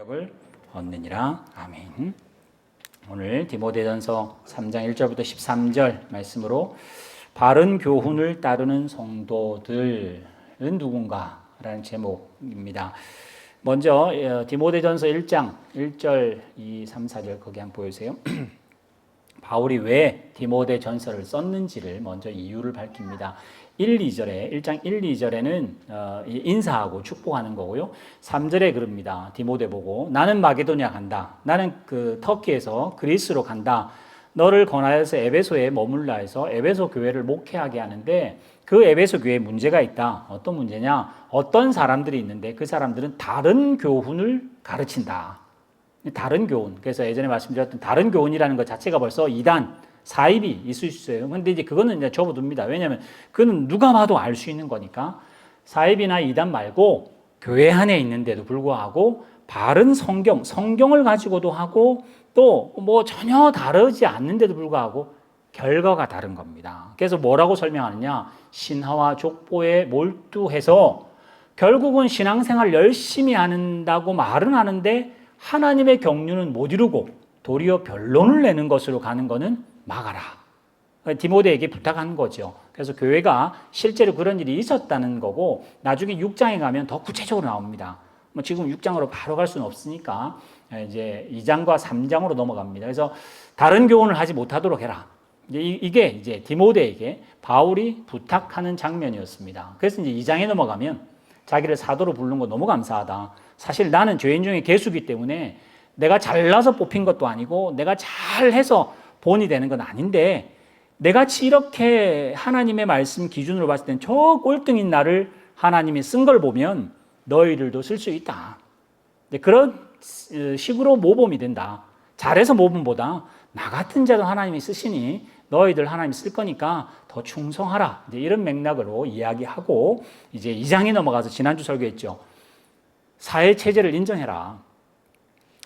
능력을 얻느니라. 아멘. 오늘 디모데전서 3장 1절부터 13절 말씀으로 바른 교훈을 따르는 성도들은 누군가라는 제목입니다. 먼저 디모데전서 1장 1절, 2, 3, 4절 거기 한번 보여주세요. 바울이 왜 디모데전서를 썼는지를 먼저 이유를 밝힙니다. 1장 1, 2절에는 인사하고 축복하는 거고요. 3절에 그럽니다. 디모데 보고 나는 마게도냐 간다. 나는 그 터키에서 그리스로 간다. 너를 권하여서 에베소에 머물라 해서 에베소 교회를 목회하게 하는데 그 에베소 교회에 문제가 있다. 어떤 문제냐? 어떤 사람들이 있는데 그 사람들은 다른 교훈을 가르친다. 다른 교훈. 그래서 예전에 말씀드렸던 다른 교훈이라는 것 자체가 벌써 이단, 사입이 있을 수 있어요. 근데 이제 그거는 이제 접어둡니다. 왜냐하면 그는 누가 봐도 알 수 있는 거니까. 사입이나 이단 말고 교회 안에 있는데도 불구하고 바른 성경을 가지고도 하고 또 뭐 전혀 다르지 않는데도 불구하고 결과가 다른 겁니다. 그래서 뭐라고 설명하느냐? 신화와 족보에 몰두해서 결국은 신앙생활 열심히 한다고 말은 하는데 하나님의 경륜은 못 이루고 도리어 변론을 내는 것으로 가는 것은 막아라. 디모데에게 부탁한 거죠. 그래서 교회가 실제로 그런 일이 있었다는 거고 나중에 6장에 가면 더 구체적으로 나옵니다. 뭐 지금 6장으로 바로 갈 수는 없으니까 이제 2장과 3장으로 넘어갑니다. 그래서 다른 교훈을 하지 못하도록 해라. 이게 이제 디모데에게 바울이 부탁하는 장면이었습니다. 그래서 이제 2장에 넘어가면 자기를 사도로 부른 거 너무 감사하다. 사실 나는 죄인 중에 개수기 때문에 내가 잘나서 뽑힌 것도 아니고 내가 잘해서 본이 되는 건 아닌데 내같이 이렇게 하나님의 말씀 기준으로 봤을 땐 저 꼴등인 나를 하나님이 쓴 걸 보면 너희들도 쓸 수 있다. 그런 식으로 모범이 된다. 잘해서 모범보다 나 같은 자도 하나님이 쓰시니 너희들 하나님이 쓸 거니까 더 충성하라. 이제 이런 맥락으로 이야기하고 이제 2장에 넘어가서 지난주 설교했죠. 사회 체제를 인정해라.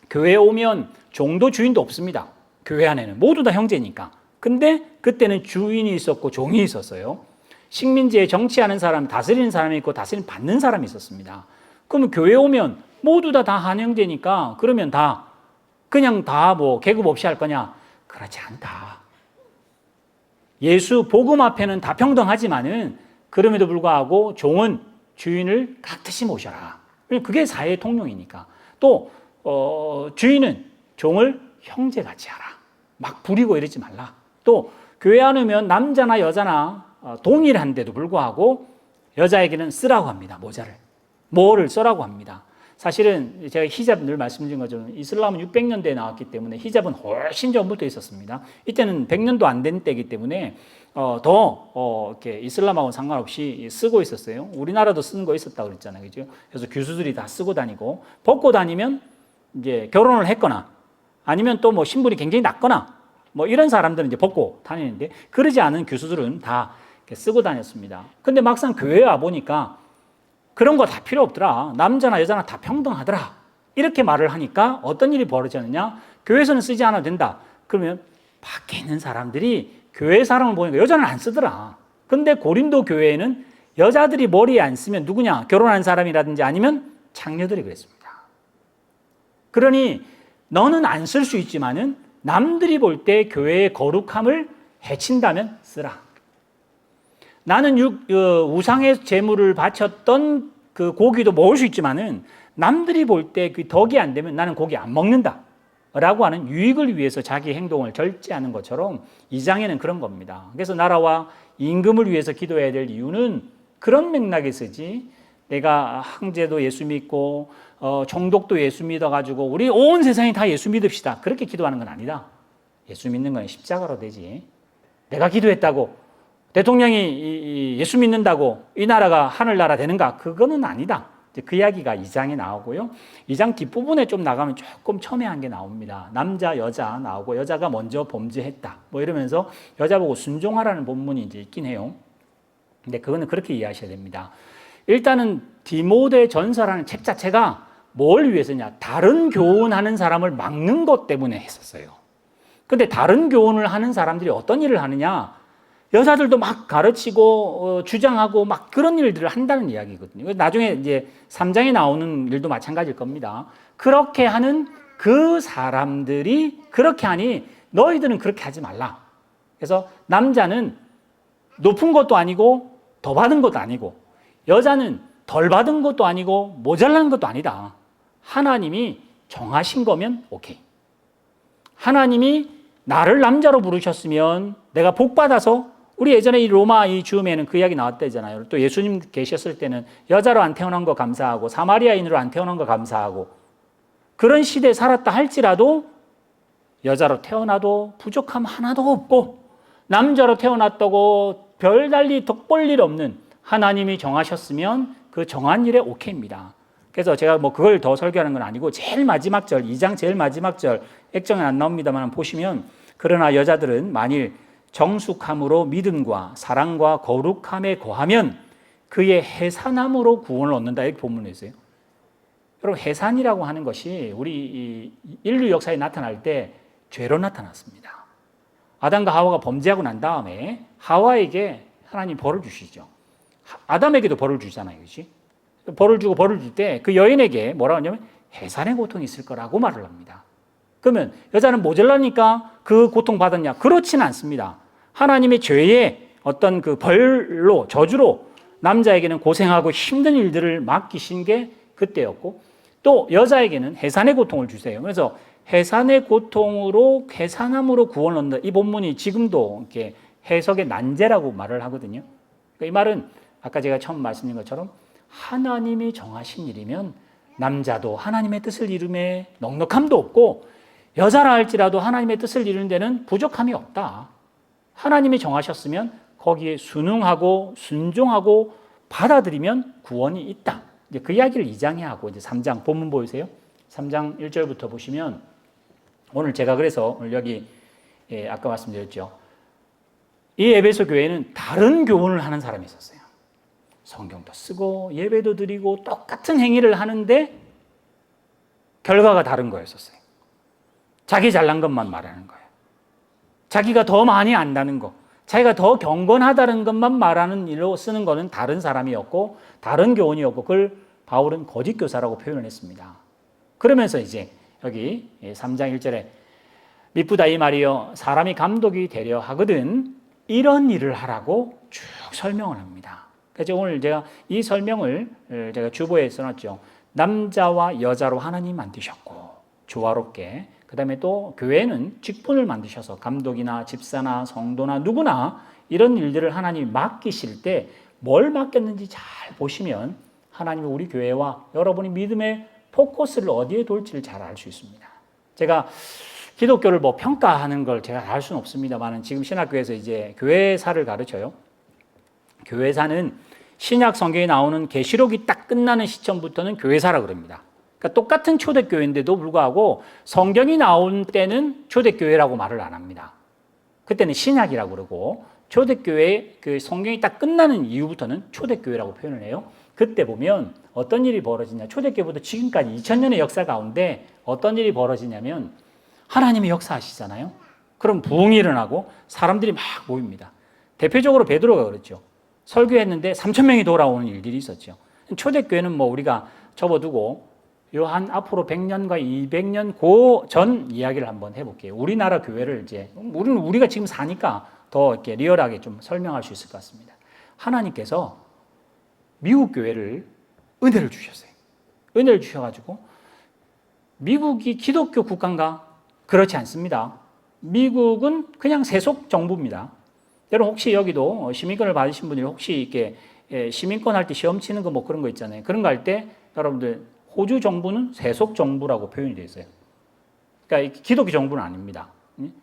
교회에 오면 종도 주인도 없습니다. 교회 안에는 모두 다 형제니까. 근데 그때는 주인이 있었고 종이 있었어요. 식민지에 정치하는 사람, 다스리는 사람이 있고 다스림 받는 사람이 있었습니다. 그러면 교회에 오면 모두 다 한 형제니까 그러면 그냥 다 뭐 계급 없이 할 거냐? 그렇지 않다. 예수 복음 앞에는 다 평등하지만은 그럼에도 불구하고 종은 주인을 깍듯이 모셔라. 그게 사회의 통용이니까. 또 주인은 종을 형제같이 하라. 막 부리고 이러지 말라. 또 교회 안 오면 남자나 여자나 동일한데도 불구하고 여자에게는 쓰라고 합니다. 모자를. 뭐를 써라고 합니다. 사실은 제가 히잡 늘 말씀드린 것처럼 이슬람은 600년대에 나왔기 때문에 히잡은 훨씬 전부터 있었습니다. 이때는 100년도 안 된 때이기 때문에 이렇게 이슬람하고는 상관없이 쓰고 있었어요. 우리나라도 쓰는 거 있었다고 그랬잖아요. 그죠? 그래서 교수들이 다 쓰고 다니고 벗고 다니면 이제 결혼을 했거나 아니면 또 뭐 신분이 굉장히 낮거나 뭐 이런 사람들은 이제 벗고 다니는데 그러지 않은 교수들은 다 쓰고 다녔습니다. 근데 막상 교회에 와 보니까 그런 거 다 필요 없더라. 남자나 여자나 다 평등하더라. 이렇게 말을 하니까 어떤 일이 벌어졌느냐? 교회에서는 쓰지 않아도 된다. 그러면 밖에 있는 사람들이 교회 사람을 보니까 여자는 안 쓰더라. 근데 고린도 교회에는 여자들이 머리에 안 쓰면 누구냐? 결혼한 사람이라든지 아니면 창녀들이 그랬습니다. 그러니 너는 안 쓸 수 있지만은 남들이 볼 때 교회의 거룩함을 해친다면 쓰라. 나는 우상의 제물을 바쳤던 그 고기도 먹을 수 있지만은 남들이 볼 때 그 덕이 안 되면 나는 고기 안 먹는다. 라고 하는 유익을 위해서 자기 행동을 절제하는 것처럼 2장에는 그런 겁니다. 그래서 나라와 임금을 위해서 기도해야 될 이유는 그런 맥락에서지 내가 황제도 예수 믿고 총독도 예수 믿어가지고 우리 온 세상이 다 예수 믿읍시다. 그렇게 기도하는 건 아니다. 예수 믿는 건 십자가로 되지. 내가 기도했다고 대통령이 예수 믿는다고 이 나라가 하늘나라 되는가? 그거는 아니다. 그 이야기가 2장에 나오고요. 2장 뒷부분에 좀 나가면 조금 첨예한 게 나옵니다. 남자, 여자 나오고 여자가 먼저 범죄했다. 뭐 이러면서 여자 보고 순종하라는 본문이 이제 있긴 해요. 근데 그거는 그렇게 이해하셔야 됩니다. 일단은 디모데 전서라는 책 자체가 뭘 위해서냐? 다른 교훈하는 사람을 막는 것 때문에 했었어요. 근데 다른 교훈을 하는 사람들이 어떤 일을 하느냐? 여자들도 막 가르치고 주장하고 막 그런 일들을 한다는 이야기거든요. 나중에 이제 3장에 나오는 일도 마찬가지일 겁니다. 그렇게 하는 그 사람들이 그렇게 하니 너희들은 그렇게 하지 말라. 그래서 남자는 높은 것도 아니고 더 받은 것도 아니고 여자는 덜 받은 것도 아니고 모자란 것도 아니다. 하나님이 정하신 거면 오케이. 하나님이 나를 남자로 부르셨으면 내가 복 받아서 우리 예전에 이 로마 이 줌에는 그 이야기 나왔다잖아요. 또 예수님 계셨을 때는 여자로 안 태어난 거 감사하고 사마리아인으로 안 태어난 거 감사하고 그런 시대에 살았다 할지라도 여자로 태어나도 부족함 하나도 없고 남자로 태어났다고 별달리 덕볼 일 없는 하나님이 정하셨으면 그 정한 일에 오케이입니다. 그래서 제가 뭐 그걸 더 설교하는 건 아니고 제일 마지막 절 2장 제일 마지막 절 액정에 안 나옵니다만 보시면 그러나 여자들은 만일 정숙함으로 믿음과 사랑과 거룩함에 거하면 그의 해산함으로 구원을 얻는다 이렇게 본문에 있어요. 여러분 해산이라고 하는 것이 우리 인류 역사에 나타날 때 죄로 나타났습니다. 아담과 하와가 범죄하고 난 다음에 하와에게 하나님 벌을 주시죠. 아담에게도 벌을 주잖아요. 그렇지? 벌을 주고 벌을 줄 때 그 여인에게 뭐라고 하냐면 해산의 고통이 있을 거라고 말을 합니다. 그러면 여자는 모자라니까 그 고통 받았냐? 그렇지는 않습니다. 하나님의 죄의 어떤 그 벌로 저주로 남자에게는 고생하고 힘든 일들을 맡기신 게 그때였고 또 여자에게는 해산의 고통을 주세요. 그래서 해산의 고통으로 해산함으로 구원을 얻는다. 이 본문이 지금도 이렇게 해석의 난제라고 말을 하거든요. 그러니까 이 말은 아까 제가 처음 말씀드린 것처럼 하나님이 정하신 일이면 남자도 하나님의 뜻을 이루매 넉넉함도 없고 여자라 할지라도 하나님의 뜻을 이루는 데는 부족함이 없다. 하나님이 정하셨으면 거기에 순응하고 순종하고 받아들이면 구원이 있다. 이제 그 이야기를 2장에 하고 이제 3장 본문 보이세요? 3장 1절부터 보시면 오늘 제가 그래서 오늘 여기 아까 말씀드렸죠. 이 에베소 교회는 다른 교훈을 하는 사람이 있었어요. 성경도 쓰고 예배도 드리고 똑같은 행위를 하는데 결과가 다른 거였었어요. 자기 잘난 것만 말하는 거예요. 자기가 더 많이 안다는 거, 자기가 더 경건하다는 것만 말하는 일로 쓰는 거는 다른 사람이었고 다른 교훈이었고 그걸 바울은 거짓 교사라고 표현을 했습니다. 그러면서 이제 여기 3장 1절에 미쁘다 이 말이여 사람이 감독이 되려 하거든 이런 일을 하라고 쭉 설명을 합니다. 그래서 오늘 제가 이 설명을 제가 주보에 써놨죠. 남자와 여자로 하나님 만드셨고 조화롭게 그 다음에 또 교회는 직분을 만드셔서 감독이나 집사나 성도나 누구나 이런 일들을 하나님이 맡기실 때 뭘 맡겼는지 잘 보시면 하나님이 우리 교회와 여러분이 믿음의 포커스를 어디에 둘지를 잘 알 수 있습니다. 제가 기독교를 뭐 평가하는 걸 제가 알 수는 없습니다만 지금 신학교에서 이제 교회사를 가르쳐요. 교회사는 신약 성경에 나오는 계시록이 딱 끝나는 시점부터는 교회사라 그럽니다. 그러니까 똑같은 초대교회인데도 불구하고 성경이 나온 때는 초대교회라고 말을 안 합니다. 그때는 신약이라고 그러고 초대교회 그 성경이 딱 끝나는 이후부터는 초대교회라고 표현을 해요. 그때 보면 어떤 일이 벌어지냐. 초대교회부터 지금까지 2000년의 역사 가운데 어떤 일이 벌어지냐면 하나님이 역사하시잖아요. 그럼 부흥이 일어나고 사람들이 막 모입니다. 대표적으로 베드로가 그랬죠. 설교했는데 3,000명이 돌아오는 일들이 있었죠. 초대교회는 뭐 우리가 접어두고 한 앞으로 100년과 200년 그 전 이야기를 한번 해볼게요. 우리나라 교회를 이제 우리가 지금 사니까 더 이렇게 리얼하게 좀 설명할 수 있을 것 같습니다. 하나님께서 미국 교회를 은혜를 주셨어요. 은혜를 주셔가지고 미국이 기독교 국가인가? 그렇지 않습니다. 미국은 그냥 세속 정부입니다. 여러분 혹시 여기도 시민권을 받으신 분이 혹시 이렇게 시민권 할 때 시험 치는 거 뭐 그런 거 있잖아요. 그런 거 할 때 여러분들 호주 정부는 세속 정부라고 표현이 되어 있어요. 그러니까 기독교 정부는 아닙니다.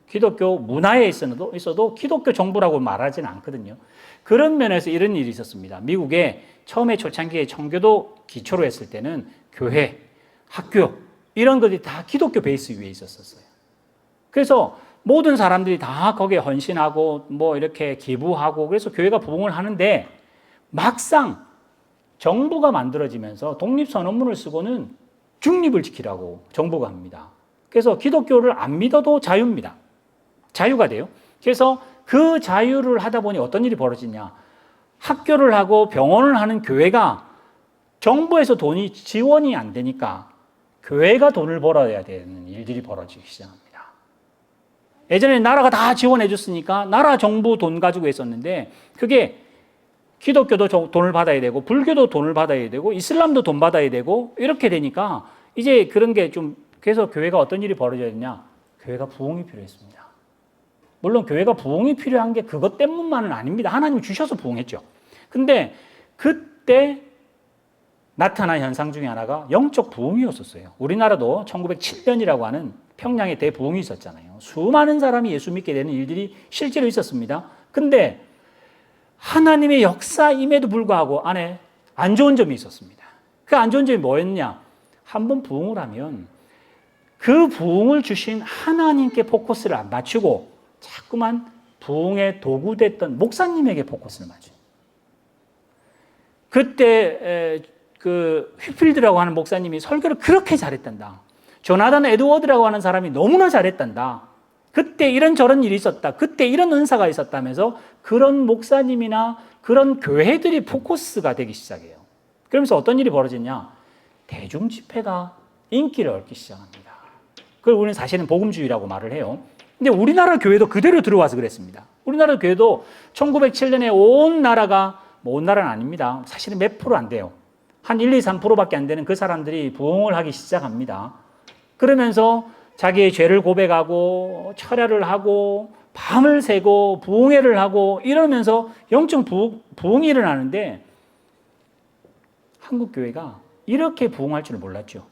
기독교 문화에 있어도 기독교 정부라고 말하지는 않거든요. 그런 면에서 이런 일이 있었습니다. 미국에 처음에 초창기에 청교도 기초로 했을 때는 교회, 학교 이런 것들이 다 기독교 베이스 위에 있었어요. 그래서 모든 사람들이 다 거기에 헌신하고 뭐 이렇게 기부하고 그래서 교회가 부흥을 하는데 막상 정부가 만들어지면서 독립선언문을 쓰고는 중립을 지키라고 정부가 합니다. 그래서 기독교를 안 믿어도 자유입니다. 자유가 돼요. 그래서 그 자유를 하다 보니 어떤 일이 벌어지냐. 학교를 하고 병원을 하는 교회가 정부에서 돈이 지원이 안 되니까 교회가 돈을 벌어야 되는 일들이 벌어지기 시작합니다. 예전에 나라가 다 지원해 줬으니까 나라 정부 돈 가지고 했었는데 그게 기독교도 돈을 받아야 되고 불교도 돈을 받아야 되고 이슬람도 돈 받아야 되고 이렇게 되니까 이제 그런 게 좀 그래서 교회가 어떤 일이 벌어져야 되냐? 교회가 부흥이 필요했습니다. 물론 교회가 부흥이 필요한 게 그것 때문만은 아닙니다. 하나님이 주셔서 부흥했죠. 근데 그때 나타난 현상 중에 하나가 영적 부흥이었었어요. 우리나라도 1907년이라고 하는 평양에 대부흥이 있었잖아요. 수많은 사람이 예수 믿게 되는 일들이 실제로 있었습니다. 근데 하나님의 역사임에도 불구하고 안에 안 좋은 점이 있었습니다. 그 안 좋은 점이 뭐였냐? 한번 부흥을 하면 그 부흥을 주신 하나님께 포커스를 안 맞추고 자꾸만 부흥의 도구 됐던 목사님에게 포커스를 맞춰요. 그때 그 휘필드라고 하는 목사님이 설교를 그렇게 잘했단다. 조나단 에드워드라고 하는 사람이 너무나 잘했단다. 그때 이런저런 일이 있었다. 그때 이런 은사가 있었다면서 그런 목사님이나 그런 교회들이 포커스가 되기 시작해요. 그러면서 어떤 일이 벌어지냐? 대중 집회가 인기를 얻기 시작합니다. 그걸 우리는 사실은 복음주의라고 말을 해요. 근데 우리나라 교회도 그대로 들어와서 그랬습니다. 우리나라 교회도 1907년에 온 나라가, 온 나라는 아닙니다. 사실은 몇 프로 안 돼요. 한 1, 2, 3%밖에 안 되는 그 사람들이 부흥을 하기 시작합니다. 그러면서 자기의 죄를 고백하고 철야를 하고 밤을 새고 부흥회를 하고 이러면서 영적 부흥이 일어나는데 한국 교회가 이렇게 부흥할 줄은 몰랐죠.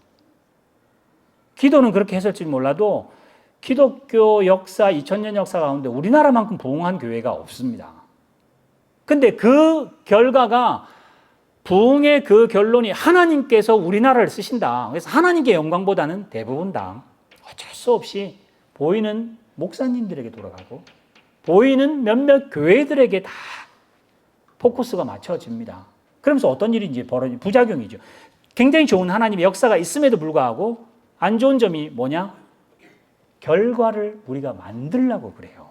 기도는 그렇게 했을지 몰라도 기독교 역사, 2000년 역사 가운데 우리나라만큼 부흥한 교회가 없습니다. 근데 그 결과가 부흥의 그 결론이 하나님께서 우리나라를 쓰신다. 그래서 하나님께 영광보다는 대부분 다 어쩔 수 없이 보이는 목사님들에게 돌아가고 보이는 몇몇 교회들에게 다 포커스가 맞춰집니다. 그러면서 어떤 일이 이제 벌어지는 부작용이죠. 굉장히 좋은 하나님의 역사가 있음에도 불구하고 안 좋은 점이 뭐냐? 결과를 우리가 만들려고 그래요.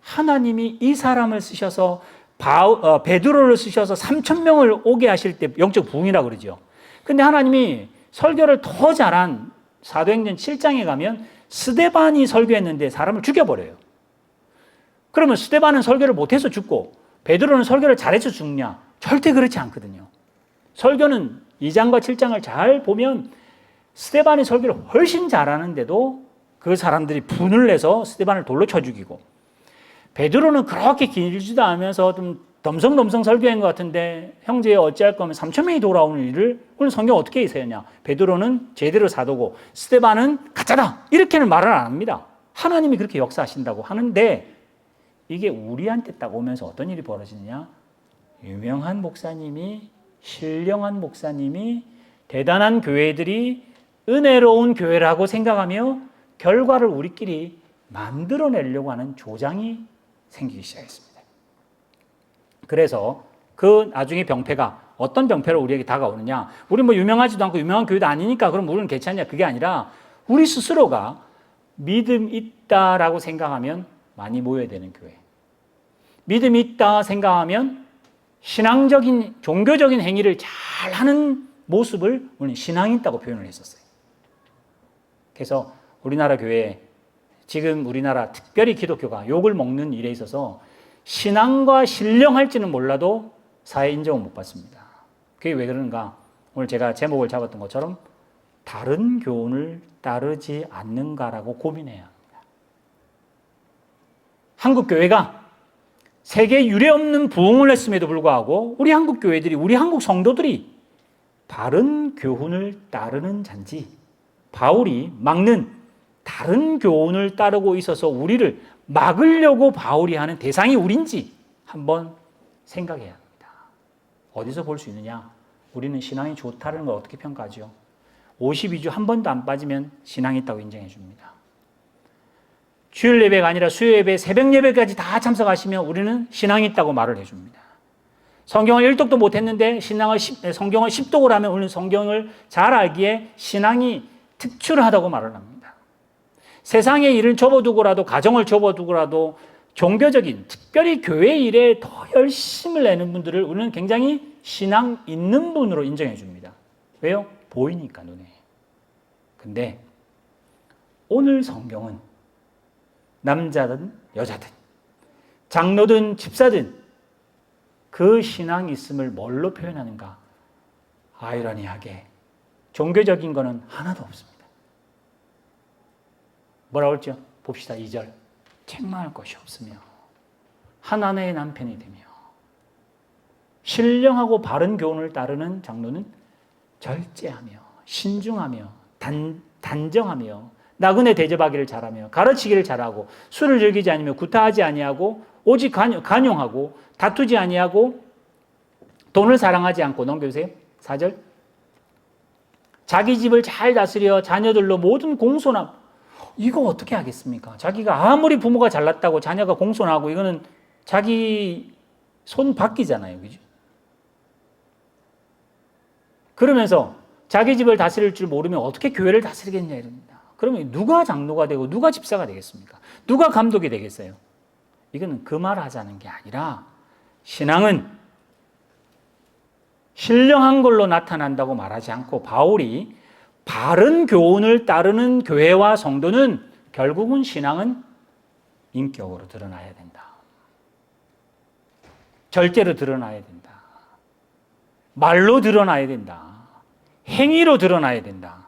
하나님이 이 사람을 쓰셔서 베드로를 쓰셔서 3,000명을 오게 하실 때 영적 부흥이라고 그러죠. 근데 하나님이 설교를 더 잘한 사도행전 7장에 가면 스데반이 설교했는데 사람을 죽여버려요. 그러면 스데반은 설교를 못해서 죽고 베드로는 설교를 잘해서 죽냐? 절대 그렇지 않거든요. 설교는 2장과 7장을 잘 보면 스데반이 설교를 훨씬 잘하는데도 그 사람들이 분을 내서 스데반을 돌로 쳐 죽이고 베드로는 그렇게 길지도 않으면서 좀 덤성덤성 설교한 것 같은데 형제 어찌할 거면 3,000명이 돌아오는 일을 오늘 성경 어떻게 해석하냐? 베드로는 제대로 사도고 스데반은 가짜다 이렇게는 말을 안 합니다. 하나님이 그렇게 역사하신다고 하는데 이게 우리한테 딱 오면서 어떤 일이 벌어지느냐? 유명한 목사님이 신령한 목사님이 대단한 교회들이 은혜로운 교회라고 생각하며 결과를 우리끼리 만들어내려고 하는 조장이 생기기 시작했습니다. 그래서 그 나중에 병폐가 어떤 병폐로 우리에게 다가오느냐? 우리 뭐 유명하지도 않고 유명한 교회도 아니니까 그럼 우리는 괜찮냐? 그게 아니라 우리 스스로가 믿음 있다라고 생각하면 많이 모여야 되는 교회. 믿음 있다 생각하면 신앙적인 종교적인 행위를 잘 하는 모습을 우리는 신앙이 있다고 표현을 했었어요. 그래서 우리나라 교회에 지금 우리나라 특별히 기독교가 욕을 먹는 일에 있어서 신앙과 신령할지는 몰라도 사회 인정을 못 받습니다. 그게 왜 그런가? 오늘 제가 제목을 잡았던 것처럼 다른 교훈을 따르지 않는가라고 고민해야 합니다. 한국 교회가 세계 유례 없는 부흥을 했음에도 불구하고 우리 한국 교회들이, 우리 한국 성도들이 바른 교훈을 따르는 잔지 바울이 막는 다른 교훈을 따르고 있어서 우리를 막으려고 바울이 하는 대상이 우린지 한번 생각해야 합니다. 어디서 볼 수 있느냐? 우리는 신앙이 좋다는 걸 어떻게 평가하죠? 52주 한 번도 안 빠지면 신앙이 있다고 인정해 줍니다. 주일 예배가 아니라 수요 예배, 새벽 예배까지 다 참석하시면 우리는 신앙이 있다고 말을 해줍니다. 성경을 1독도 못했는데 성경을 10독을 하면 우리는 성경을 잘 알기에 신앙이 특출하다고 말을 합니다. 세상의 일을 접어두고라도 가정을 접어두고라도 종교적인 특별히 교회 일에 더 열심을 내는 분들을 우리는 굉장히 신앙 있는 분으로 인정해 줍니다. 왜요? 보이니까 눈에. 근데 오늘 성경은 남자든 여자든 장로든 집사든 그 신앙이 있음을 뭘로 표현하는가? 아이러니하게 종교적인 거는 하나도 없습니다. 뭐라고 했죠? 봅시다. 2절. 책망할 것이 없으며 한 아내의 남편이 되며 신령하고 바른 교훈을 따르는 장로는 절제하며 신중하며 단정하며 나그네 대접하기를 잘하며 가르치기를 잘하고 술을 즐기지 아니며 구타하지 아니하고 오직 간용하고 다투지 아니하고 돈을 사랑하지 않고. 넘겨주세요. 4절. 자기 집을 잘 다스려 자녀들로 모든 공손함. 이거 어떻게 하겠습니까? 자기가 아무리 부모가 잘났다고 자녀가 공손하고 이거는 자기 손 밖이잖아요. 그죠? 그러면서 자기 집을 다스릴 줄 모르면 어떻게 교회를 다스리겠냐 이럽니다. 그러면 누가 장로가 되고 누가 집사가 되겠습니까? 누가 감독이 되겠어요? 이거는 그 말 하자는 게 아니라 신앙은 신령한 걸로 나타난다고 말하지 않고 바울이 바른 교훈을 따르는 교회와 성도는 결국은 신앙은 인격으로 드러나야 된다. 절제로 드러나야 된다. 말로 드러나야 된다. 행위로 드러나야 된다.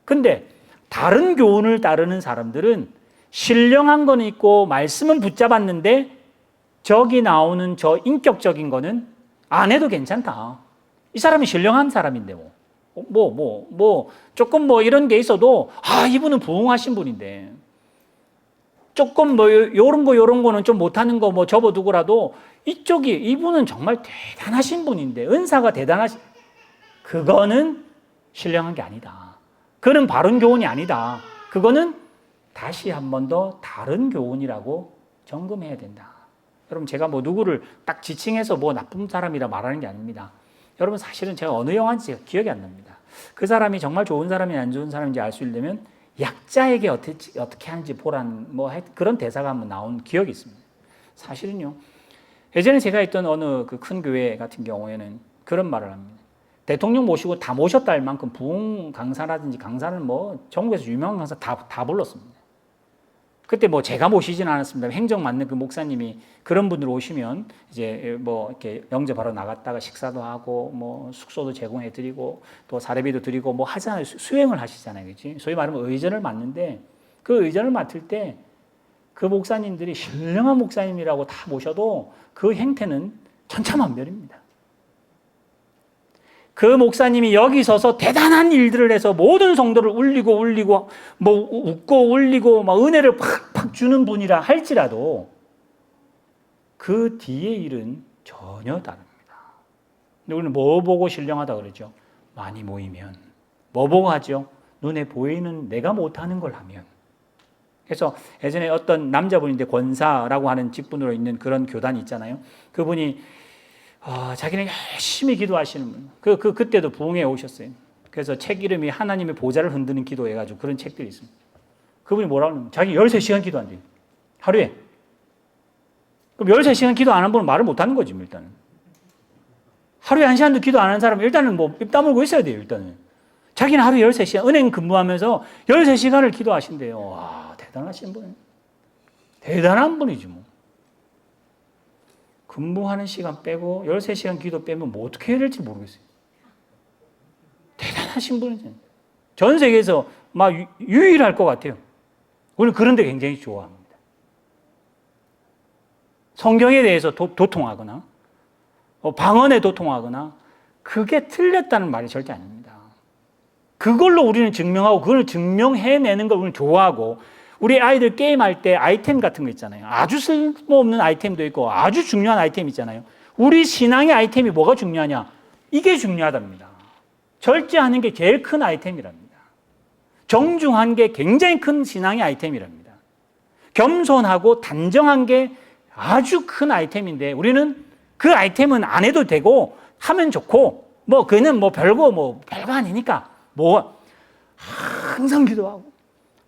근데 다른 교훈을 따르는 사람들은 신령한 건 있고 말씀은 붙잡았는데 저기 나오는 저 인격적인 거는 안 해도 괜찮다. 이 사람이 신령한 사람인데 조금 이런 게 있어도 이분은 부흥하신 분인데 조금 요런 거는 좀 못하는 거 접어두고라도 이분은 정말 대단하신 분인데 은사가 대단하신, 그거는 신령한 게 아니다. 그는 바른 교훈이 아니다. 그거는 다시 한 번 더 다른 교훈이라고 점검해야 된다. 여러분 제가 누구를 딱 지칭해서 나쁜 사람이라 말하는 게 아닙니다. 여러분 사실은 제가 어느 영화인지 기억이 안 납니다. 그 사람이 정말 좋은 사람인지 안 좋은 사람인지 알 수 있려면 약자에게 어떻게 하는지 보란 그런 대사가 한번 나온 기억이 있습니다. 사실은요. 예전에 제가 있던 어느 그 큰 교회 같은 경우에는 그런 말을 합니다. 대통령 모시고 다 모셨다 할 만큼 부흥 강사라든지 강사는 전국에서 유명한 강사 다 불렀습니다. 그때 제가 모시진 않았습니다. 행정 맡는 그 목사님이 그런 분들 오시면 이제 이렇게 영접하러 나갔다가 식사도 하고 숙소도 제공해 드리고 또 사례비도 드리고 하잖아요. 수행을 하시잖아요. 그렇지? 소위 말하면 의전을 맡는데 그 의전을 맡을 때 그 목사님들이 신령한 목사님이라고 다 모셔도 그 행태는 천차만별입니다. 그 목사님이 여기 서서 대단한 일들을 해서 모든 성도를 울리고 웃고 울리고 은혜를 팍팍 주는 분이라 할지라도 그 뒤의 일은 전혀 다릅니다. 근데 우리는 뭐 보고 신령하다 그러죠? 많이 모이면. 뭐 보고 하죠? 눈에 보이는 내가 못하는 걸 하면. 그래서 예전에 어떤 남자분인데 권사라고 하는 직분으로 있는 그런 교단이 있잖아요. 그분이 자기는 열심히 기도하시는 분. 그때도 부흥회 오셨어요. 그래서 책 이름이 하나님의 보좌를 흔드는 기도해가지고 그런 책들이 있습니다. 그분이 뭐라고 하냐면 자기 13시간 기도한대요. 하루에. 그럼 13시간 기도 안 한 분은 말을 못 하는 거지, 일단은. 하루에 1시간도 기도 안 하는 사람은 일단은 입 다물고 있어야 돼요, 일단은. 자기는 하루에 13시간, 은행 근무하면서 13시간을 기도하신대요. 와, 대단하신 분. 대단한 분이지, 근무하는 시간 빼고 13시간 기도 빼면 어떻게 해야 될지 모르겠어요. 대단하신 분이죠. 전 세계에서 유일할 것 같아요. 우리는 그런 데 굉장히 좋아합니다. 성경에 대해서 도통하거나 방언에 도통하거나 그게 틀렸다는 말이 절대 아닙니다. 그걸로 우리는 증명하고 그걸 증명해내는 걸 우리는 좋아하고 우리 아이들 게임할 때 아이템 같은 거 있잖아요. 아주 쓸모없는 아이템도 있고 아주 중요한 아이템 있잖아요. 우리 신앙의 아이템이 뭐가 중요하냐? 이게 중요하답니다. 절제하는 게 제일 큰 아이템이랍니다. 정중한 게 굉장히 큰 신앙의 아이템이랍니다. 겸손하고 단정한 게 아주 큰 아이템인데 우리는 그 아이템은 안 해도 되고 하면 좋고 그는 별거 아니니까 항상 기도하고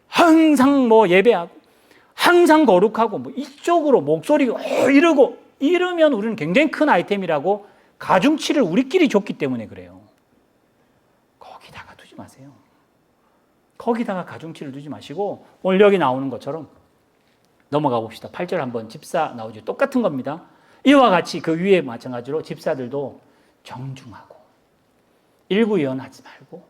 항상 예배하고 항상 거룩하고 이쪽으로 목소리가 이러면 우리는 굉장히 큰 아이템이라고 가중치를 우리끼리 줬기 때문에 그래요. 거기다가 마세요. 거기다가 가중치를 두지 마시고 오늘 여기 나오는 것처럼 넘어가 봅시다. 8절 한번 집사 나오죠. 똑같은 겁니다. 이와 같이 그 위에 마찬가지로 집사들도 정중하고 일구연하지 말고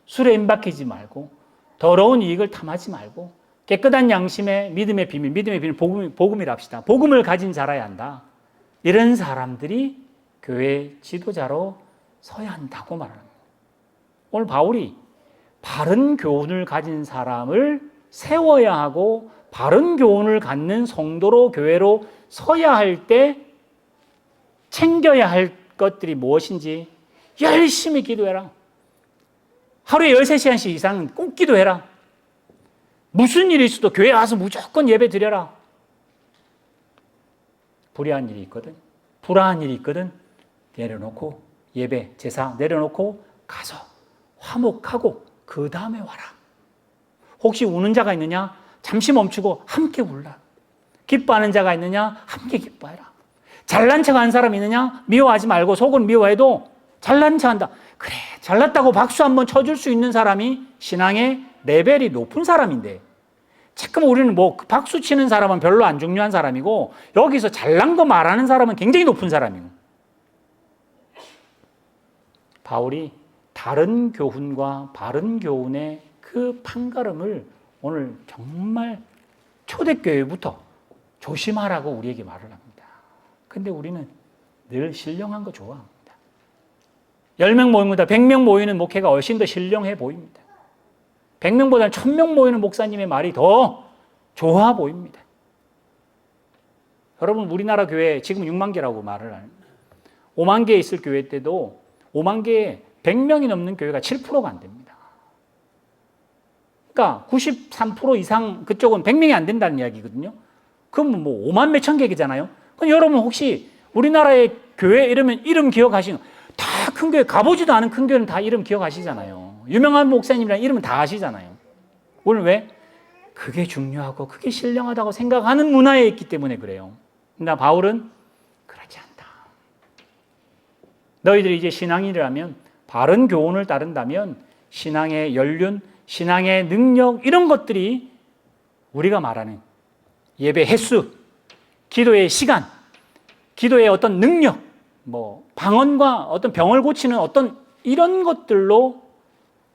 술에 임박하지 말고 더러운 이익을 탐하지 말고 깨끗한 양심에 믿음의 비밀 복음이라 합시다. 복음을 가진 자라야 한다. 이런 사람들이 교회 지도자로 서야 한다고 말합니다. 오늘 바울이 바른 교훈을 가진 사람을 세워야 하고 바른 교훈을 갖는 성도로 교회로 서야 할 때 챙겨야 할 것들이 무엇인지 열심히 기도해라. 하루에 13시간씩 이상은 꼭 기도해라. 무슨 일이 있어도 교회 와서 무조건 예배 드려라. 불의한 일이 있거든, 불화한 일이 있거든, 내려놓고 예배, 제사 내려놓고 가서 화목하고 그 다음에 와라. 혹시 우는 자가 있느냐? 잠시 멈추고 함께 울라. 기뻐하는 자가 있느냐? 함께 기뻐해라. 잘난 척하는 사람이 있느냐? 미워하지 말고, 속은 미워해도 잘난 척한다. 그래, 잘났다고 박수 한번 쳐줄 수 있는 사람이 신앙의 레벨이 높은 사람인데, 자꾸 우리는 뭐 박수 치는 사람은 별로 안 중요한 사람이고 여기서 잘난 거 말하는 사람은 굉장히 높은 사람이고. 바울이 다른 교훈과 바른 교훈의 그 판가름을 오늘 정말 초대교회부터 조심하라고 우리에게 말을 합니다. 근데 우리는 늘 신령한 거 좋아합니다. 10명 모임보다 100명 모이는 목회가 훨씬 더 신령해 보입니다. 100명보다는 1000명 모이는 목사님의 말이 더 좋아 보입니다. 여러분, 우리나라 교회 지금 6만 개라고 말을 합니다. 5만 개 있을 교회 때도 5만 개에 100명이 넘는 교회가 7%가 안 됩니다. 그러니까 93% 이상 그쪽은 100명이 안 된다는 이야기거든요. 그럼 뭐 5만 몇천 개잖아요. 그럼 여러분 혹시 우리나라의 교회 이러면 이름 기억하시는, 다 큰 교회, 가보지도 않은 큰 교회는 다 이름 기억하시잖아요. 유명한 목사님이랑 이름은 다 아시잖아요. 오늘 왜? 그게 중요하고 그게 신령하다고 생각하는 문화에 있기 때문에 그래요. 나 바울은 그렇지 않다. 너희들이 이제 신앙인이라면, 바른 교훈을 따른다면 신앙의 연륜, 신앙의 능력, 이런 것들이 우리가 말하는 예배 횟수, 기도의 시간, 기도의 어떤 능력, 뭐 방언과 어떤 병을 고치는 어떤 이런 것들로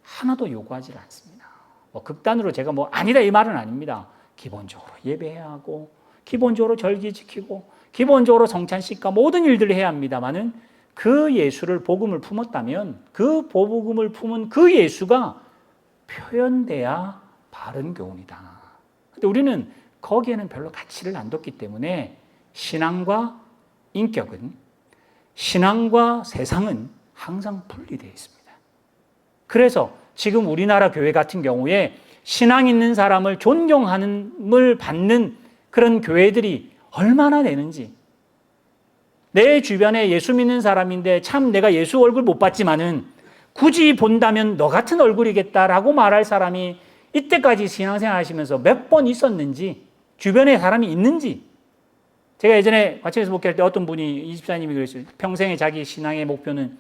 하나도 요구하지 않습니다. 뭐 극단으로 제가 뭐 아니다 이 말은 아닙니다. 기본적으로 예배해야 하고, 기본적으로 절기 지키고, 기본적으로 성찬 씻고 모든 일들을 해야 합니다만은 그 예수를, 복음을 품었다면 그 복음을 품은 그 예수가 표현돼야 바른 교훈이다. 근데 우리는 거기에는 별로 가치를 안 뒀기 때문에 신앙과 인격은, 신앙과 세상은 항상 분리되어 있습니다. 그래서 지금 우리나라 교회 같은 경우에 신앙 있는 사람을 존경함을 받는 그런 교회들이 얼마나 되는지, 내 주변에 예수 믿는 사람인데 참 내가 예수 얼굴 못 봤지만은 굳이 본다면 너 같은 얼굴이겠다라고 말할 사람이 이때까지 신앙생활 하시면서 몇 번 있었는지, 주변에 사람이 있는지. 제가 예전에 과천에서 목회할 때 어떤 분이, 이 집사님이 그랬어요. 평생에 자기 신앙의 목표는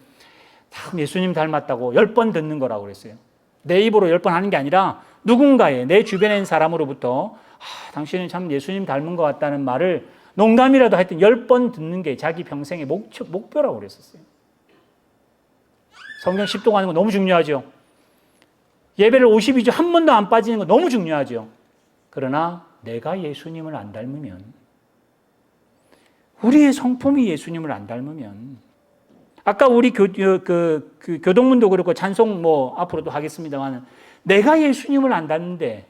참 예수님 닮았다고 10번 듣는 거라고 그랬어요. 내 입으로 10번 하는 게 아니라 누군가의, 내 주변에 있는 사람으로부터 당신은 참 예수님 닮은 것 같다는 말을 농담이라도 하여튼 10번 듣는 게 자기 평생의 목표라고 그랬었어요. 성경 10도 가는 거 너무 중요하죠. 예배를 52주 한 번도 안 빠지는 거 너무 중요하죠. 그러나 내가 예수님을 안 닮으면, 우리의 성품이 예수님을 안 닮으면, 아까 우리 교동문도 그렇고 찬송 뭐 앞으로도 하겠습니다만, 내가 예수님을 안 닮는데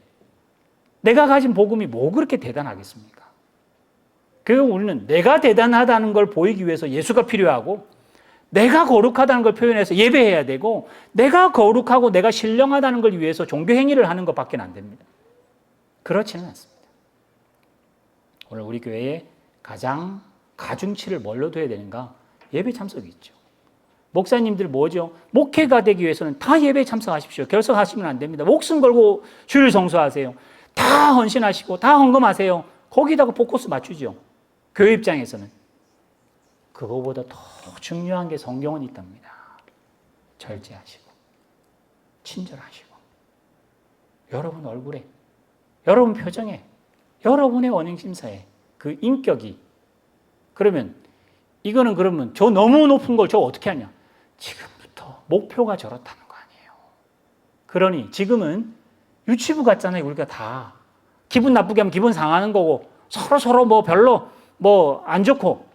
내가 가진 복음이 뭐 그렇게 대단하겠습니까? 그리고 우리는 내가 대단하다는 걸 보이기 위해서 예수가 필요하고, 내가 거룩하다는 걸 표현해서 예배해야 되고, 내가 거룩하고 내가 신령하다는 걸 위해서 종교 행위를 하는 것밖에 안 됩니다. 그렇지는 않습니다. 오늘 우리 교회에 가장 가중치를 뭘로 둬야 되는가? 예배 참석이 있죠. 목사님들 뭐죠? 목회가 되기 위해서는 다 예배에 참석하십시오. 결석하시면 안 됩니다. 목숨 걸고 주일 성수하세요. 다 헌신하시고 다 헌금하세요. 거기다가 포커스 맞추죠. 교회 입장에서는. 그거보다 더 중요한 게 성경은 있답니다. 절제하시고 친절하시고 여러분 얼굴에, 여러분 표정에, 여러분의 원행심사에 그 인격이, 그러면 이거는 그러면 저 너무 높은 걸 저 어떻게 하냐? 지금부터 목표가 저렇다는 거 아니에요. 그러니 지금은 유치부 같잖아요. 우리가 다 기분 나쁘게 하면 기분 상하는 거고 서로 뭐 별로 뭐 안 좋고,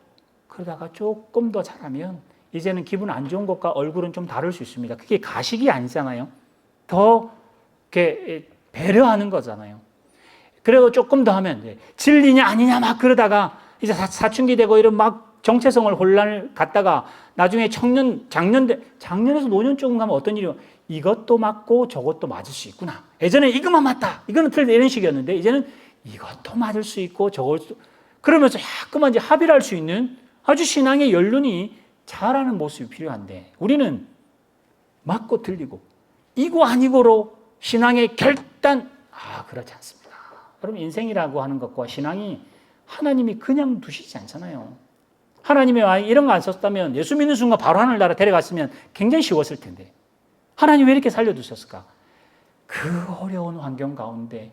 그러다가 조금 더 잘하면 이제는 기분 안 좋은 것과 얼굴은 좀 다를 수 있습니다. 그게 가식이 아니잖아요. 더 이렇게 배려하는 거잖아요. 그리고 조금 더 하면 진리냐 아니냐 막 그러다가 이제 사춘기 되고 이런 막 정체성을 혼란을 갖다가 나중에 작년에서 노년 조금 가면 어떤 일이, 이것도 맞고 저것도 맞을 수 있구나. 예전에 이것만 맞다, 이거는 틀리다, 이런 식이었는데 이제는 이것도 맞을 수 있고 저것도, 그러면서 자꾸만 이제 합의를 할 수 있는 아주 신앙의 연륜이 자라는 모습이 필요한데, 우리는 맞고 틀리고 이거 아니고로 신앙의 결단, 그렇지 않습니다. 여러분, 인생이라고 하는 것과 신앙이 하나님이 그냥 두시지 않잖아요. 하나님이 이런 거 안 썼다면, 예수 믿는 순간 바로 하늘나라 데려갔으면 굉장히 쉬웠을 텐데, 하나님 왜 이렇게 살려두셨을까? 그 어려운 환경 가운데,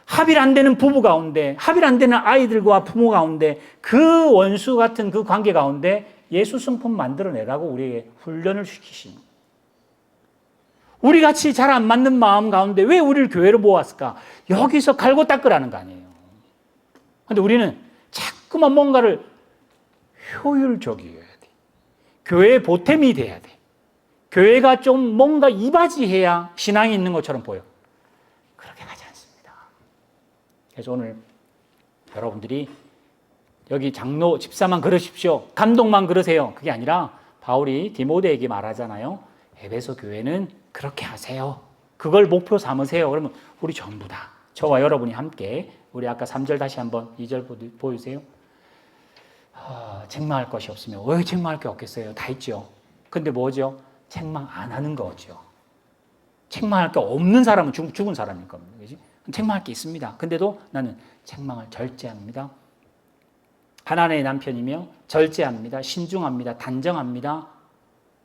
합일 안 되는 부부 가운데, 합일 안 되는 아이들과 부모 가운데, 그 원수 같은 그 관계 가운데 예수 성품 만들어내라고 우리에게 훈련을 시키신, 우리 같이 잘 안 맞는 마음 가운데 왜 우리를 교회로 모았을까? 여기서 갈고 닦으라는 거 아니에요. 그런데 우리는 자꾸만 뭔가를 효율적이어야 돼. 교회의 보탬이 돼야 돼. 교회가 좀 뭔가 이바지해야 신앙이 있는 것처럼 보여. 그렇게 가지 않습니다. 그래서 오늘 여러분들이 여기 장로, 집사만 그러십시오, 감독만 그러세요, 그게 아니라 바울이 디모데에게 말하잖아요. 에베소 교회는 그렇게 하세요. 그걸 목표 삼으세요. 그러면 우리 전부 다, 저와 여러분이 함께, 우리 아까 3절 다시 한번 2절 보여주세요. 책망할 것이 없으면, 왜 책망할 게 없겠어요? 다 있죠. 근데 뭐죠? 책망 안 하는 거죠. 책망할 게 없는 사람은 죽은 사람일 겁니다. 그렇지? 책망할 게 있습니다. 근데도 나는 책망을 절제합니다. 하나님의 남편이며 절제합니다. 신중합니다. 단정합니다.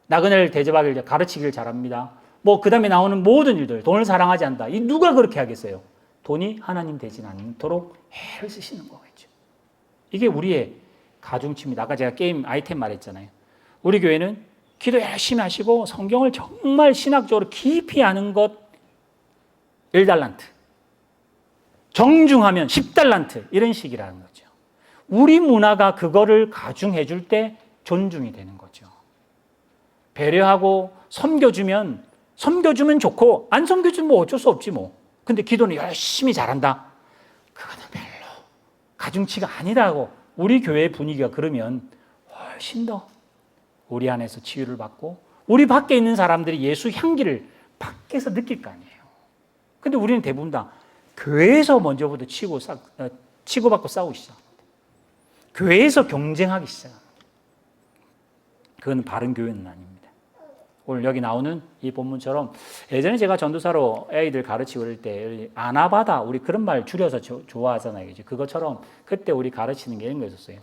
나그네를 대접하길, 가르치기를 잘합니다. 뭐 그 다음에 나오는 모든 일들, 돈을 사랑하지 않는다. 이 누가 그렇게 하겠어요? 돈이 하나님 되진 않도록 애를 쓰시는 거겠죠. 이게 우리의 가중치입니다. 아까 제가 게임 아이템 말했잖아요. 우리 교회는 기도 열심히 하시고 성경을 정말 신학적으로 깊이 아는 것 1달란트, 정중하면 10달란트, 이런 식이라는 거죠. 우리 문화가 그거를 가중해 줄 때 존중이 되는 거죠. 배려하고 섬겨주면 좋고, 안 섬겨주면 뭐 어쩔 수 없지 뭐. 근데 기도는 열심히 잘한다, 그거는 별로 가중치가 아니라고. 우리 교회의 분위기가 그러면 훨씬 더 우리 안에서 치유를 받고, 우리 밖에 있는 사람들이 예수 향기를 밖에서 느낄 거 아니에요. 근데 우리는 대부분 다 교회에서 먼저부터 치고받고 싸우기 시작합니다. 교회에서 경쟁하기 시작합니다. 그건 바른 교회는 아닙니다. 오늘 여기 나오는 이 본문처럼, 예전에 제가 전도사로 애들 가르치고 그럴 때 아나바다, 우리 그런 말 줄여서 좋아하잖아요. 그것처럼 그때 우리 가르치는 게 이런 거였어요.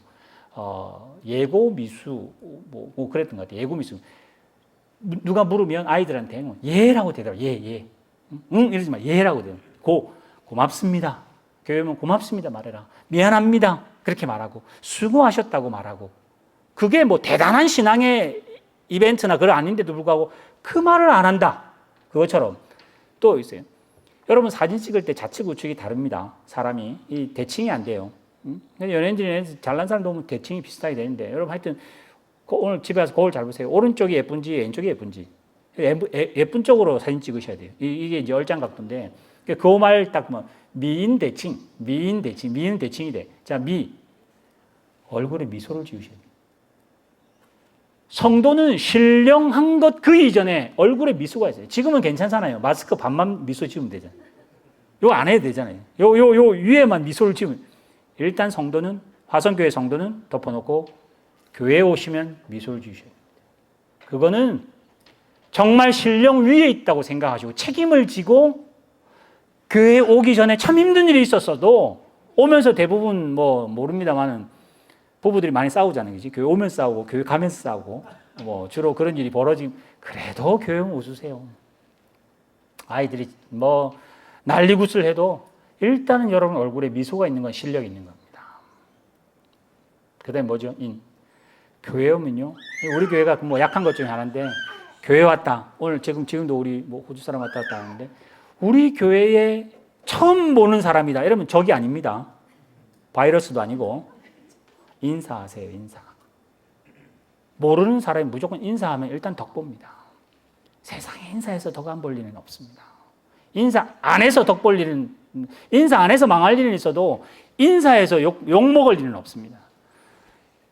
예고미수 뭐 그랬던 것 같아요. 예고미수. 누가 물으면 아이들한테 예라고 대답. 예. 응 이러지 마. 예라고 대답. 고맙습니다. 교회면 고맙습니다 말해라. 미안합니다 그렇게 말하고, 수고하셨다고 말하고. 그게 뭐 대단한 신앙의 이벤트나 그런 아닌데도 불구하고 그 말을 안 한다. 그것처럼 또 있어요. 여러분 사진 찍을 때 좌측 우측이 다릅니다. 사람이 이 대칭이 안 돼요. 연예인들이 잘난 사람 보면 대칭이 비슷하게 되는데, 여러분 하여튼 오늘 집에 가서 거울 잘 보세요. 오른쪽이 예쁜지 왼쪽이 예쁜지, 예쁜 쪽으로 사진 찍으셔야 돼요. 이게 이제 얼짱각도인데, 그 말 딱 뭐 미인 대칭이 돼. 자, 얼굴에 미소를 지으셔야 돼요. 성도는 신령한 것 그 이전에 얼굴에 미소가 있어요. 지금은 괜찮잖아요. 마스크 반만 미소 지으면 되잖아요. 이거 안 해도 되잖아요. 요 위에만 미소를 지으면. 일단 성도는, 화성교회 성도는 덮어놓고 교회에 오시면 미소를 지으셔야 돼요. 그거는 정말 신령 위에 있다고 생각하시고 책임을 지고, 교회에 오기 전에 참 힘든 일이 있었어도 오면서 대부분 뭐 모릅니다만은 부부들이 많이 싸우잖아요. 그치? 교회 오면서 싸우고 교회 가면서 싸우고 뭐 주로 그런 일이 벌어지면, 그래도 교회 오면 웃으세요. 아이들이 뭐 난리굿을 해도 일단은 여러분 얼굴에 미소가 있는 건 실력이 있는 겁니다. 그 다음에 뭐죠? 교회 오면요. 우리 교회가 뭐 약한 것 중에 하나인데, 교회 왔다. 오늘 지금도 우리 뭐 호주 사람 왔다 하는데, 우리 교회에 처음 보는 사람이다. 이러면 적이 아닙니다. 바이러스도 아니고. 인사하세요, 인사. 모르는 사람이 무조건 인사하면 일단 덕 봅니다. 세상에 인사해서 덕 안 볼 일은 없습니다. 인사 안 해서 덕 볼 일은, 인사 안 해서 망할 일은 있어도 인사해서 욕 먹을 일은 없습니다.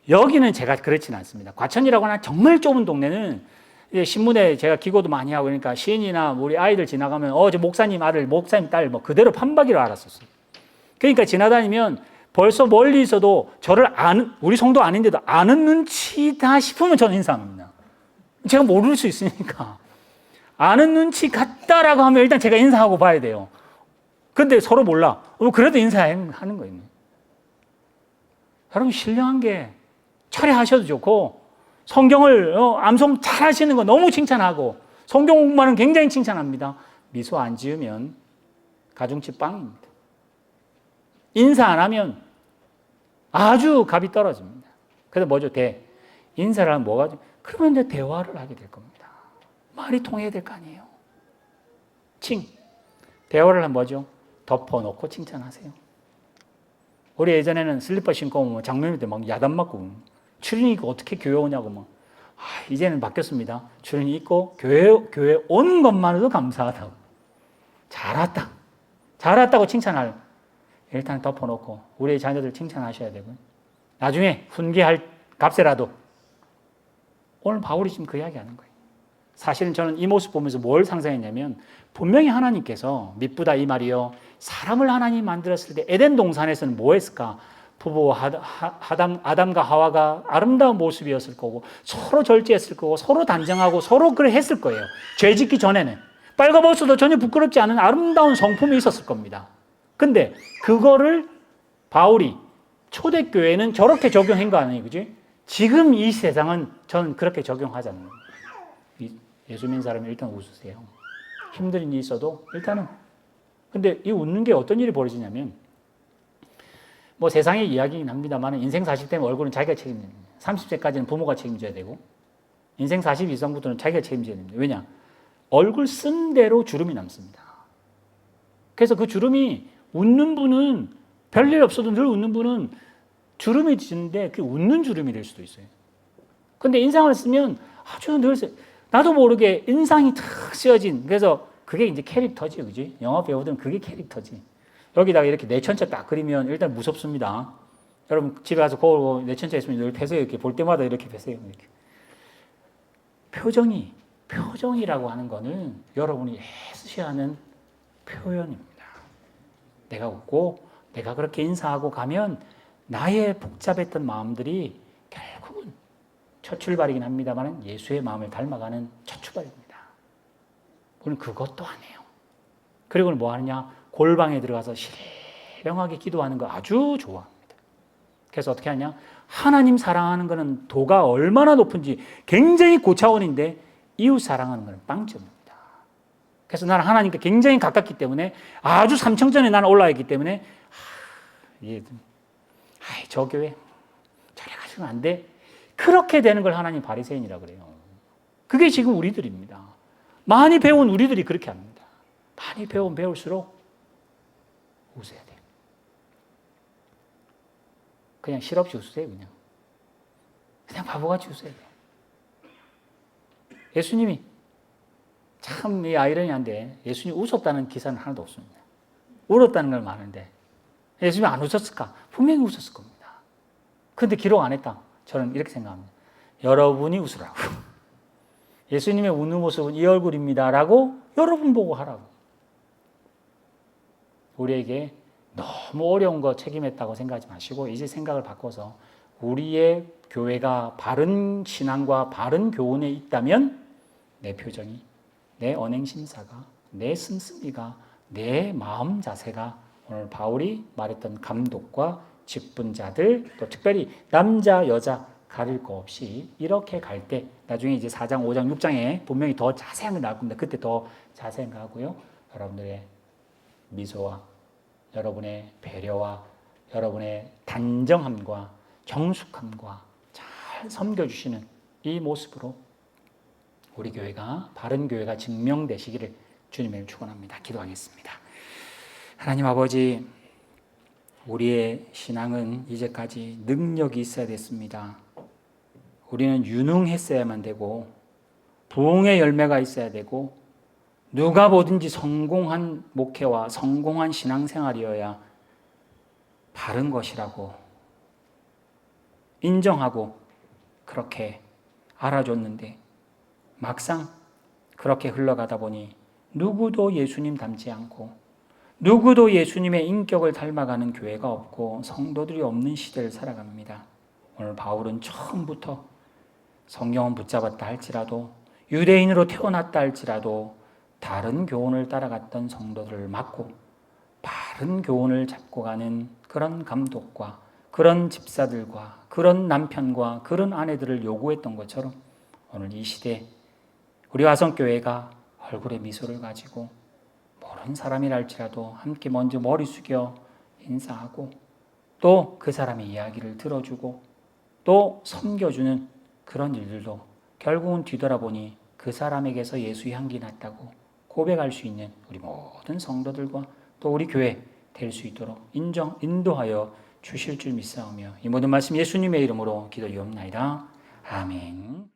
여기는 제가 그렇지는 않습니다. 과천이라고 하나 정말 좁은 동네는 이제 신문에 제가 기고도 많이 하고 그러니까 시인이나 우리 아이들 지나가면 저 목사님 아들, 목사님 딸 뭐 그대로 판박이로 알았었어요. 그러니까 지나다니면 벌써 멀리 있어도 저를 아는, 우리 성도 아닌데도 아는 눈치다 싶으면 저는 인사합니다. 제가 모를 수 있으니까. 아는 눈치 같다라고 하면 일단 제가 인사하고 봐야 돼요. 근데 서로 몰라. 그래도 인사하는 거예요. 여러분, 신령한 게 철회하셔도 좋고, 성경을 암송 잘 하시는 거 너무 칭찬하고, 성경 공부하는 굉장히 칭찬합니다. 미소 안 지으면 가중치 빵입니다. 인사 안 하면 아주 값이 떨어집니다. 그래서 뭐죠? 인사를 하면 뭐가, 그러면 이제 대화를 하게 될 겁니다. 말이 통해야 될 거 아니에요. 대화를 하면 뭐죠? 덮어놓고 칭찬하세요. 우리 예전에는 슬리퍼 신고 오면 장로님들 막 야단 맞고, 추리닝 입고 어떻게 교회 오냐고 이제는 바뀌었습니다. 추리닝 입고 교회 온 것만으로도 감사하다고. 잘 왔다고 칭찬할. 일단 덮어놓고 우리 자녀들 칭찬하셔야 되고, 나중에 훈계할 값에라도. 오늘 바울이 지금 그 이야기 하는 거예요. 사실은 저는 이 모습 보면서 뭘 상상했냐면, 분명히 하나님께서 미쁘다 이 말이요, 사람을 하나님 만들었을 때 에덴 동산에서는 뭐 했을까? 부부 아담과 하와가 아름다운 모습이었을 거고, 서로 절제했을 거고, 서로 단정하고, 서로 그래 했을 거예요. 죄 짓기 전에는 빨가벗어도 전혀 부끄럽지 않은 아름다운 성품이 있었을 겁니다. 근데 그거를 바울이 초대교회는 저렇게 적용한 거 아니에요, 그지? 지금 이 세상은 저는 그렇게 적용하자는 거예요. 예수 믿는 사람이 일단 웃으세요. 힘든 일이 있어도 일단은. 근데 이 웃는 게 어떤 일이 벌어지냐면, 뭐 세상의 이야기긴 합니다만, 인생 40대면 얼굴은 자기가 책임집니다. 30세까지는 부모가 책임져야 되고, 인생 40 이상부터는 자기가 책임져야 됩니다. 왜냐? 얼굴 쓴 대로 주름이 남습니다. 그래서 그 주름이, 웃는 분은, 별일 없어도 늘 웃는 분은 주름이 지는데 그게 웃는 주름이 될 수도 있어요. 근데 인상을 쓰면 아주 늘, 나도 모르게 인상이 탁 쓰여진, 그래서 그게 이제 캐릭터지, 그지? 영화 배우들은 그게 캐릭터지. 여기다가 이렇게 내천자 딱 그리면 일단 무섭습니다. 여러분 집에 가서 거울 내천자 있으면 늘 펴세요. 이렇게 볼 때마다 이렇게 펴세요. 이렇게. 표정이라고 하는 거는 여러분이 애쓰셔야 하는 표현입니다. 내가 웃고 내가 그렇게 인사하고 가면 나의 복잡했던 마음들이 결국은 첫 출발이긴 합니다만 예수의 마음을 닮아가는 첫 출발입니다. 우리는 그것도 안 해요. 그리고 뭐 하느냐? 골방에 들어가서 신령하게 기도하는 거 아주 좋아합니다. 그래서 어떻게 하냐? 하나님 사랑하는 거는 도가 얼마나 높은지 굉장히 고차원인데, 이웃 사랑하는 거는 빵점입니다. 그래서 나는 하나님께 굉장히 가깝기 때문에, 아주 삼청전에 나는 올라와 있기 때문에, 저 교회 저래 가시면 안 돼. 그렇게 되는 걸 하나님 바리새인이라고 그래요. 그게 지금 우리들입니다. 많이 배운 우리들이 그렇게 합니다. 많이 배울수록 웃어야 돼요. 그냥 실없이 웃으세요. 그냥 바보같이 웃어야 돼요. 예수님이 참 아이러니한데, 예수님이 웃었다는 기사는 하나도 없습니다. 울었다는 걸 많은데 예수님이 안 웃었을까? 분명히 웃었을 겁니다. 그런데 기록 안 했다. 저는 이렇게 생각합니다. 여러분이 웃으라고. 예수님의 웃는 모습은 이 얼굴입니다라고 여러분 보고 하라고. 우리에게 너무 어려운 거 책임했다고 생각하지 마시고, 이제 생각을 바꿔서 우리의 교회가 바른 신앙과 바른 교훈에 있다면 내 표정이, 내 언행 심사가, 내 씀씀이가, 내 마음 자세가 오늘 바울이 말했던 감독과 직분자들, 또 특별히 남자, 여자 가릴 거 없이 이렇게 갈 때 나중에 이제 4장, 5장, 6장에 분명히 더 자세하게 나올 겁니다. 그때 더 자세히 가고요. 여러분들의 미소와 여러분의 배려와 여러분의 단정함과 정숙함과 잘 섬겨주시는 이 모습으로 우리 교회가 바른 교회가 증명되시기를 주님을 축원합니다. 기도하겠습니다. 하나님 아버지, 우리의 신앙은 이제까지 능력이 있어야 됐습니다. 우리는 유능했어야만 되고 부흥의 열매가 있어야 되고 누가 뭐든지 성공한 목회와 성공한 신앙생활이어야 바른 것이라고 인정하고 그렇게 알아줬는데 막상 그렇게 흘러가다 보니 누구도 예수님 닮지 않고 누구도 예수님의 인격을 닮아가는 교회가 없고 성도들이 없는 시대를 살아갑니다. 오늘 바울은 처음부터 성경은 붙잡았다 할지라도 유대인으로 태어났다 할지라도 다른 교훈을 따라갔던 성도들을 막고 바른 교훈을 잡고 가는 그런 감독과 그런 집사들과 그런 남편과 그런 아내들을 요구했던 것처럼 오늘 이 시대 우리 화성교회가 얼굴에 미소를 가지고 모르는 사람이랄지라도 함께 먼저 머리 숙여 인사하고 또 그 사람의 이야기를 들어주고 또 섬겨주는 그런 일들도 결국은 뒤돌아보니 그 사람에게서 예수의 향기 났다고 고백할 수 있는 우리 모든 성도들과 또 우리 교회 될 수 있도록 인도하여 주실 줄 믿사오며 이 모든 말씀 예수님의 이름으로 기도리옵나이다. 아멘.